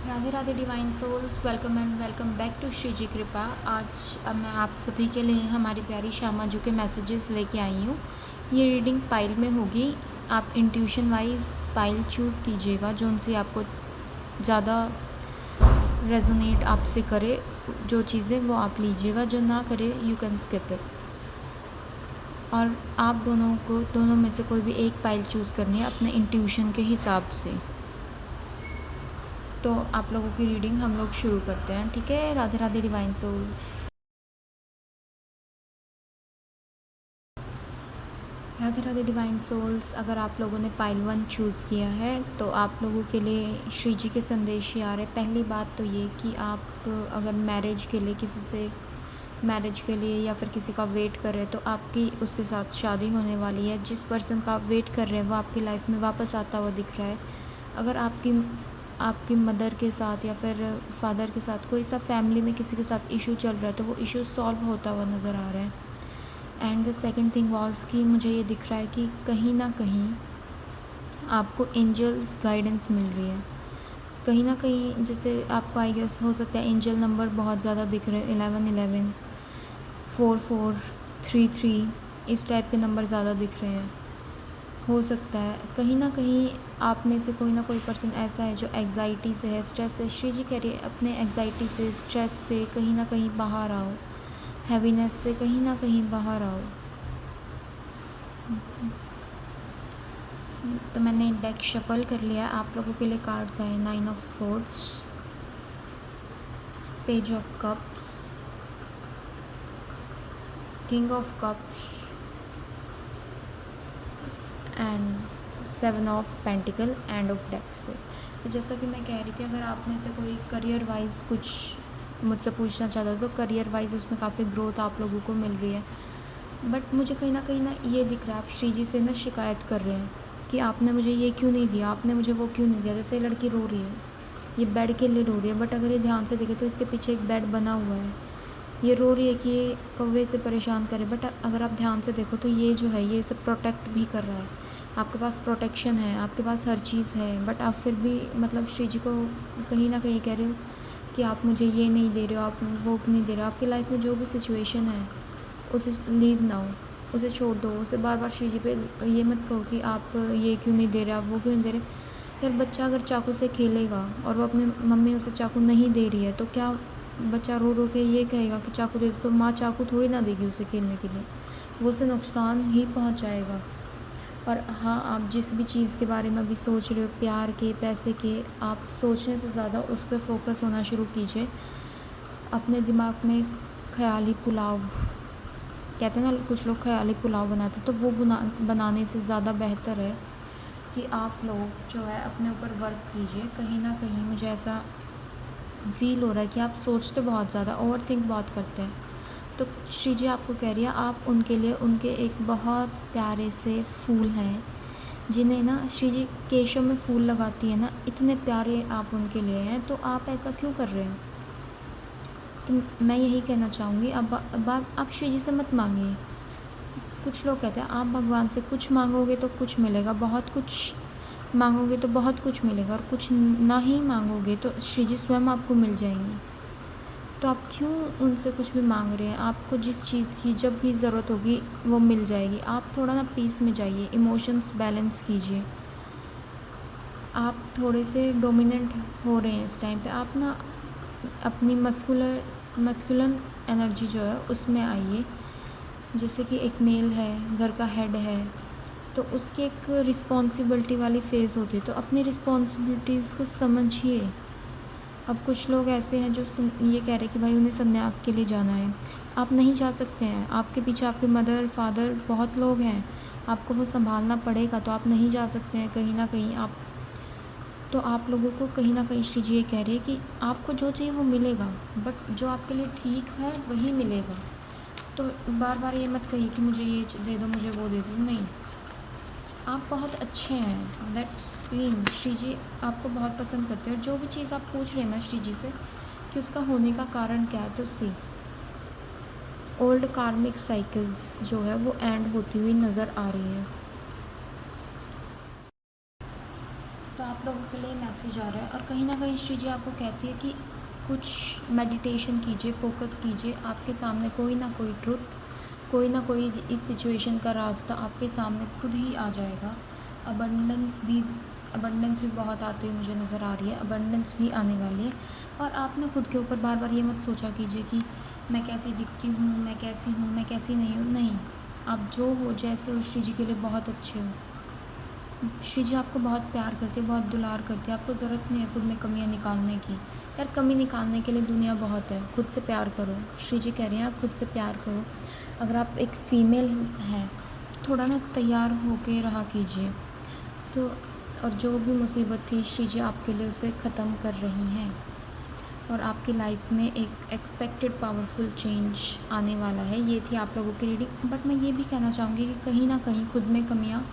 Radhe Radhe divine souls, welcome and welcome back to Shri ji Kripa. आज अब मैं आप सभी के लिए हमारी प्यारी श्यामा जी के मैसेजेस लेके आई हूँ। ये रीडिंग पाइल में होगी। आप इंट्यूशन वाइज पाइल चूज़ कीजिएगा जो उनसे आपको ज़्यादा रेजोनेट आपसे करे। जो चीज़ें वो आप लीजिएगा, जो ना करे यू कैन स्किप इट। और आप दोनों में से कोई भी एक पाइल चूज़ करनी है अपने इंट्यूशन के हिसाब से। तो आप लोगों की रीडिंग हम लोग शुरू करते हैं, ठीक है। Radhe Radhe divine souls. Radhe Radhe divine souls. अगर आप लोगों ने पाइल 1 चूज़ किया है तो आप लोगों के लिए श्री जी के संदेश ही आ रहे हैं। पहली बात तो ये कि आप अगर मैरिज के लिए किसी से मैरिज के लिए या फिर किसी का वेट कर रहे हैं तो आपकी उसके साथ शादी होने वाली है। जिस पर्सन का आप वेट कर रहे हैं वो आपकी लाइफ में वापस आता हुआ दिख रहा है। अगर आपकी मदर के साथ या फिर फादर के साथ कोई सा फैमिली में किसी के साथ इशू चल रहा है तो वो इशू सॉल्व होता हुआ नज़र आ रहा है। And the second thing was कि मुझे ये दिख रहा है कि कहीं ना कहीं आपको एंजल्स गाइडेंस मिल रही है। कहीं ना कहीं जैसे आपको आई गेस हो सकता है एंजल नंबर बहुत ज़्यादा दिख रहे हैं। 11 11 4 4 3 3 इस टाइप के नंबर ज़्यादा दिख रहे हैं। हो सकता है कहीं ना कहीं आप में से कोई ना कोई पर्सन ऐसा है जो एग्ज़ाइटी से है, स्ट्रेस से। श्री जी कह रही है अपने एग्ज़ाइटी से, स्ट्रेस से कहीं ना कहीं बाहर आओ, हैवीनेस से कहीं ना कहीं बाहर आओ। तो मैंने डेक शफल कर लिया। आप लोगों के लिए कार्ड्स आए 9 of swords, page of cups, king of cups and 7 of pentacle, end of deck से। तो जैसा कि मैं कह रही थी, अगर आप में से कोई करियर वाइज कुछ मुझसे पूछना चाहता था तो करियर वाइज उसमें काफ़ी ग्रोथ आप लोगों को मिल रही है। बट मुझे कहीं ना ये दिख रहा है आप श्री जी से ना शिकायत कर रहे हैं कि आपने मुझे ये क्यों नहीं दिया, आपने मुझे वो क्यों नहीं दिया। जैसे ये लड़की रो रही है, ये बेड के लिए रो रही है, बट अगर ये ध्यान से देखे तो इसके पीछे एक बेड बना हुआ है। ये रो रही है कि ये कौवे से परेशान करे, बट अगर आप ध्यान से देखो तो ये जो है ये इसे प्रोटेक्ट भी कर रहा है। आपके पास प्रोटेक्शन है, आपके पास हर चीज़ है, बट आप फिर भी मतलब श्री जी को कहीं ना कहीं कह रहे हो कि आप मुझे ये नहीं दे रहे हो, आप वो नहीं दे रहे हो। आपकी लाइफ में जो भी सिचुएशन है उसे लीव ना हो, उसे छोड़ दो। उसे बार बार श्री जी पे ये मत कहो कि आप ये क्यों नहीं दे रहे, आप वो क्यों नहीं दे रहे। यार बच्चा अगर चाकू से खेलेगा और वो अपनी मम्मी उसे चाकू नहीं दे रही है तो क्या बच्चा रो रो के ये कहेगा कि चाकू दे दो? तो माँ चाकू थोड़ी ना देगी उसे खेलने के लिए, वो उसे नुकसान ही पहुँचाएगा। और हाँ, आप जिस भी चीज़ के बारे में अभी सोच रहे हो, प्यार के, पैसे के, आप सोचने से ज़्यादा उस पर फोकस होना शुरू कीजिए। अपने दिमाग में ख्याली पुलाव, कहते हैं ना कुछ लोग ख्याली पुलाव बनाते, तो वो बनाने से ज़्यादा बेहतर है कि आप लोग जो है अपने ऊपर वर्क कीजिए। कहीं ना कहीं मुझे ऐसा फील हो रहा है कि आप सोचते बहुत ज़्यादा, ओवर थिंक बहुत करते हैं। तो श्री जी आपको कह रही है आप उनके लिए उनके एक बहुत प्यारे से फूल हैं जिन्हें ना श्री जी केशों में फूल लगाती है ना, इतने प्यारे आप उनके लिए हैं। तो आप ऐसा क्यों कर रहे हैं? तो मैं यही कहना चाहूँगी, अब आप श्री जी से मत मांगिए। कुछ लोग कहते हैं आप भगवान से कुछ मांगोगे तो कुछ मिलेगा, बहुत कुछ मांगोगे तो बहुत कुछ मिलेगा, और कुछ ना ही मांगोगे तो श्री जी स्वयं आपको मिल जाएंगे। तो आप क्यों उनसे कुछ भी मांग रहे हैं? आपको जिस चीज़ की जब भी ज़रूरत होगी वो मिल जाएगी। आप थोड़ा ना पीस में जाइए, इमोशंस बैलेंस कीजिए। आप थोड़े से डोमिनेंट हो रहे हैं इस टाइम पे। आप ना अपनी मस्कुलन एनर्जी जो है उसमें आइए। जैसे कि एक मेल है, घर का हेड है, तो उसकी एक रिस्पॉन्सिबिलिटी वाली फ़ेज़ होती है, तो अपनी रिस्पॉन्सिबिलिटीज़ को समझिए। अब कुछ लोग ऐसे हैं जो ये कह रहे हैं कि भाई उन्हें संन्यास के लिए जाना है। आप नहीं जा सकते हैं, आपके पीछे आपके मदर फादर बहुत लोग हैं, आपको वो संभालना पड़ेगा, तो आप नहीं जा सकते हैं कहीं ना कहीं। आप लोगों को कहीं ना कहीं श्री जी ये कह रही है कि आपको जो चाहिए वो मिलेगा, बट जो आपके लिए ठीक है वही मिलेगा। तो बार बार ये मत कहिए कि मुझे ये दे दो, मुझे वो दे दो। नहीं, आप बहुत अच्छे हैं, दैट्स क्लीन। श्री जी आपको बहुत पसंद करते हैं। जो भी चीज़ आप पूछ रहे हैं ना श्री जी से कि उसका होने का कारण क्या है, तो सी ओल्ड कार्मिक साइकिल्स जो है वो एंड होती हुई नज़र आ रही है। तो आप आप लोगों के लिए मैसेज आ रहा है और कहीं ना कहीं श्री जी आपको कहती है कि कुछ मेडिटेशन कीजिए, फोकस कीजिए। आपके सामने कोई ना कोई ट्रुथ, कोई ना कोई इस सिचुएशन का रास्ता आपके सामने खुद ही आ जाएगा। अबंडेंस भी बहुत आती हुई मुझे नज़र आ रही है, अबंडेंस भी आने वाली है। और आप ना खुद के ऊपर बार बार ये मत सोचा कीजिए कि मैं कैसी दिखती हूँ, मैं कैसी हूँ, मैं कैसी नहीं हूँ। नहीं, आप जो हो, जैसे हो, श्री जी के लिए बहुत अच्छे हो। श्री जी आपको बहुत प्यार करते हैं, बहुत दुलार करते हैं। आपको ज़रूरत नहीं है खुद में कमियां निकालने की। यार, कमी निकालने के लिए दुनिया बहुत है। खुद से प्यार करो। श्री जी कह रहे हैं आप खुद से प्यार करो। अगर आप एक फ़ीमेल हैं तो थोड़ा ना तैयार होके रहा कीजिए। तो और जो भी मुसीबत थी, श्री जी आपके लिए उसे ख़त्म कर रही हैं और आपकी लाइफ में एक एक्सपेक्टेड पावरफुल चेंज आने वाला है। ये थी आप लोगों की रीडिंग। बट मैं ये भी कहना चाहूँगी कि कहीं ना कहीं खुद में कमियाँ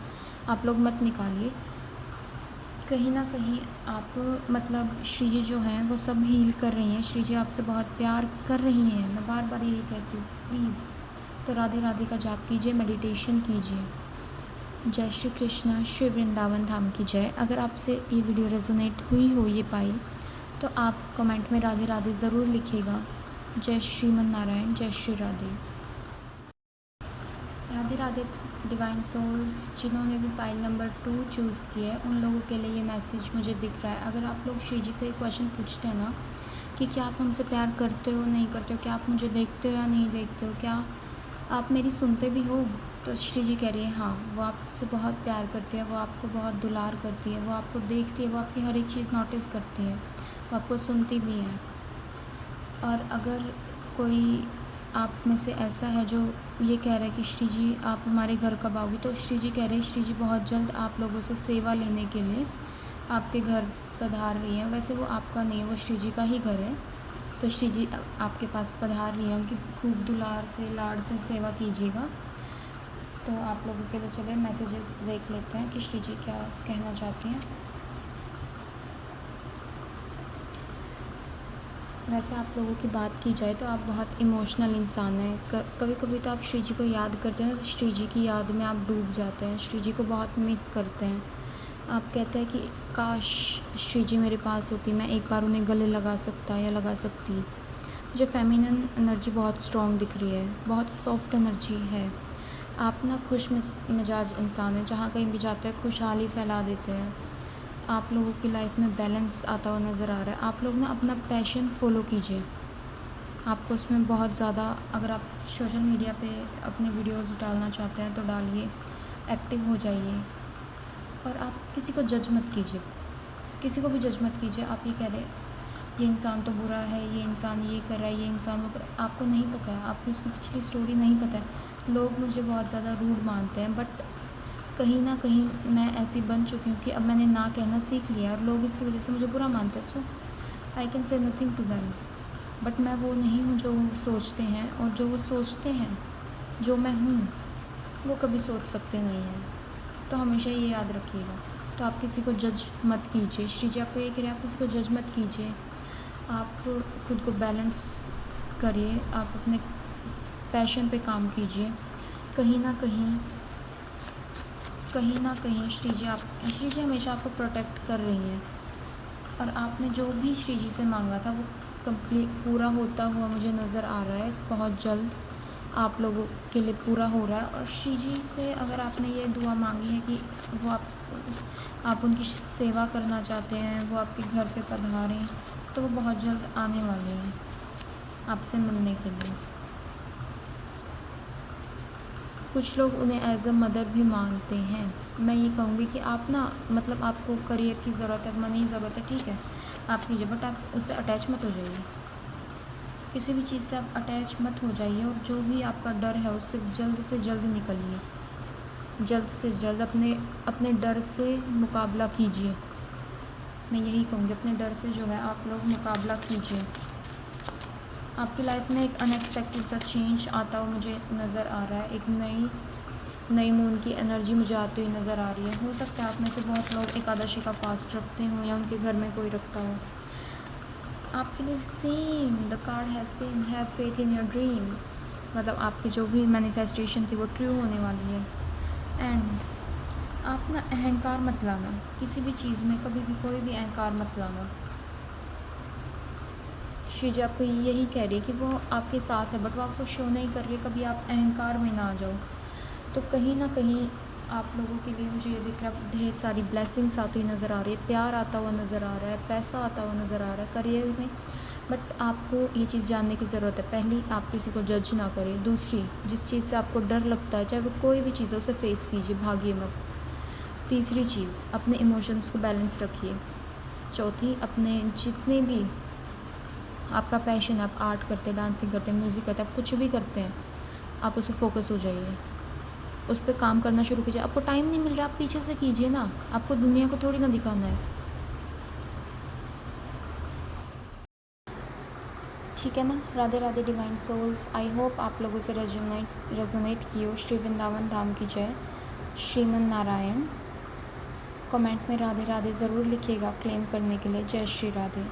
आप लोग मत निकालिए। कहीं ना कहीं आप मतलब श्री जी जो हैं वो सब हील कर रही हैं। श्री जी आपसे बहुत प्यार कर रही हैं। मैं बार बार यही कहती हूँ, प्लीज़। तो राधे राधे का जाप कीजिए, मेडिटेशन कीजिए। जय श्री कृष्ण, श्री वृंदावन धाम की जय। अगर आपसे ये वीडियो रेजोनेट हुई हो ये पाइल, तो आप कमेंट में राधे राधे ज़रूर लिखिएगा। जय श्रीमन नारायण, जय श्री राधे। Radhe Radhe divine souls. जिन्होंने भी पाइल नंबर 2 चूज़ किया है, उन लोगों के लिए ये मैसेज मुझे दिख रहा है। अगर आप लोग श्री जी से क्वेश्चन पूछते हैं ना कि क्या आप हमसे प्यार करते हो, नहीं करते हो, क्या आप मुझे देखते हो या नहीं देखते हो, क्या आप मेरी सुनते भी हो, तो श्री जी कह रही है हाँ, वो आपसे बहुत प्यार करती है, वो आपको बहुत दुलार करती है, वो आपको देखती है, वो आपकी हर एक चीज़ नोटिस करती है, वो आपको सुनती भी है। और अगर कोई आप में से ऐसा है जो ये कह रहा है कि श्री जी आप हमारे घर कब आओगी, तो श्री जी कह रहे हैं श्री जी बहुत जल्द आप लोगों से सेवा लेने के लिए आपके घर पधार रही हैं। वैसे वो आपका नहीं है, वो श्री जी का ही घर है। तो श्री जी आपके पास पधार रही है, उनकी खूब दुलार से, लाड से सेवा कीजिएगा। तो आप लोगों के लिए चले मैसेजेस देख लेते हैं कि श्री जी क्या कहना चाहती हैं। वैसे आप लोगों की बात की जाए तो आप बहुत इमोशनल इंसान हैं। कभी कभी तो आप श्री जी को याद करते हैं ना, तो श्री जी की याद में आप डूब जाते हैं, श्री जी को बहुत मिस करते हैं। आप कहते हैं कि काश श्री जी मेरे पास होती, मैं एक बार उन्हें गले लगा सकता या लगा सकती। मुझे फेमिनिन एनर्जी बहुत स्ट्रॉन्ग दिख रही है, बहुत सॉफ्ट एनर्जी है। आप ना खुश मिजाज इंसान हैं, जहाँ कहीं भी जाते हैं खुशहाली फैला देते हैं। आप लोगों की लाइफ में बैलेंस आता हुआ नज़र आ रहा है। आप लोग ना अपना पैशन फॉलो कीजिए। आपको उसमें बहुत ज़्यादा, अगर आप सोशल मीडिया पे अपने वीडियोस डालना चाहते हैं तो डालिए, एक्टिव हो जाइए। और आप किसी को जज मत कीजिए, किसी को भी जज मत कीजिए। आप ये कह रहे ये इंसान तो बुरा है, ये इंसान ये कर रहा है, ये इंसान वो कर रहा है, आपको नहीं पता है, आपको उसकी पिछली स्टोरी नहीं पता है। लोग मुझे बहुत ज़्यादा रूड मानते हैं, बट कहीं ना कहीं मैं ऐसी बन चुकी हूँ कि अब मैंने ना कहना सीख लिया और लोग इसकी वजह से मुझे बुरा मानते हैं। So I can say nothing to them. But मैं वो नहीं हूँ जो वो सोचते हैं, और जो वो सोचते हैं जो मैं हूँ वो कभी सोच सकते नहीं हैं। तो हमेशा ये याद रखिएगा। तो आप किसी को जज मत कीजिए। श्री जी आपको ये कह रहे हैं आप किसी को जज मत कीजिए। आप खुद को बैलेंस करिए, आप अपने पैशन पे काम कीजिए। कहीं ना कहीं श्री जी हमेशा आपको प्रोटेक्ट कर रही हैं। और आपने जो भी श्री जी से मांगा था वो कंप्लीट पूरा होता हुआ मुझे नज़र आ रहा है। बहुत जल्द आप लोगों के लिए पूरा हो रहा है। और श्री जी से अगर आपने ये दुआ मांगी है कि वो आप उनकी सेवा करना चाहते हैं, वो आपके घर पे पधारें, तो वो बहुत जल्द आने वाले हैं आपसे मिलने के लिए। कुछ लोग उन्हें एज अ मदर भी मानते हैं। मैं ये कहूँगी कि आप ना मतलब आपको करियर की ज़रूरत है, मनी की ज़रूरत है, ठीक है आप कीजिए, बट आप उससे अटैच मत हो जाइए। किसी भी चीज़ से आप अटैच मत हो जाइए। और जो भी आपका डर है उससे जल्द से जल्द निकलिए। जल्द से जल्द अपने डर से मुकाबला कीजिए। मैं यही कहूँगी, अपने डर से जो है आप लोग मुकाबला कीजिए। आपकी लाइफ में एक अनएक्सपेक्टेड सा चेंज आता हुआ मुझे नज़र आ रहा है। एक नई मून की एनर्जी मुझे आती हुई नज़र आ रही है। हो सकता है आप में से बहुत लोग एकादशी का फास्ट रखते हों या उनके घर में कोई रखता हो। आपके लिए सेम द कार्ड है, same have faith in your dreams. मतलब आपकी जो भी मैनिफेस्टेशन थी वो ट्रू होने वाली है। एंड आप ना अहंकार मत लाना किसी भी चीज़ में, कभी भी कोई भी अहंकार मत लाना। श्री जी आपको यही कह रही है कि वो आपके साथ है, बट वो आपको शो नहीं कर रही है, कभी आप अहंकार में ना आ जाओ। तो कहीं ना कहीं आप लोगों के लिए मुझे ये दिख रहा है, ढेर सारी ब्लेसिंग्स आती हुई नज़र आ रही है, प्यार आता हुआ नज़र आ रहा है, पैसा आता हुआ नज़र आ रहा है करियर में। बट आपको ये चीज़ जानने की ज़रूरत है, पहली आप किसी को जज ना करें, दूसरी जिस चीज़ से आपको डर लगता है, चाहे वो कोई भी चीज़ है, उसे फेस कीजिए, भागिए मत। तीसरी चीज़, अपने इमोशंस को बैलेंस रखिए। चौथी, अपने जितने भी आपका पैशन है, आप आर्ट करते हैं, डांसिंग करते हैं, म्यूज़िक करते हैं, आप कुछ भी करते हैं, आप उस पर फोकस हो जाइए, उस पर काम करना शुरू कीजिए। आपको टाइम नहीं मिल रहा, आप पीछे से कीजिए ना, आपको दुनिया को थोड़ी ना दिखाना है। ठीक है ना। Radhe Radhe divine souls, I hope आप लोगों से रेजोनेट की हो। श्री वृंदावन धाम की जय, श्रीमन नारायण। कमेंट में राधे राधे ज़रूर लिखिएगा क्लेम करने के लिए। जय श्री राधे।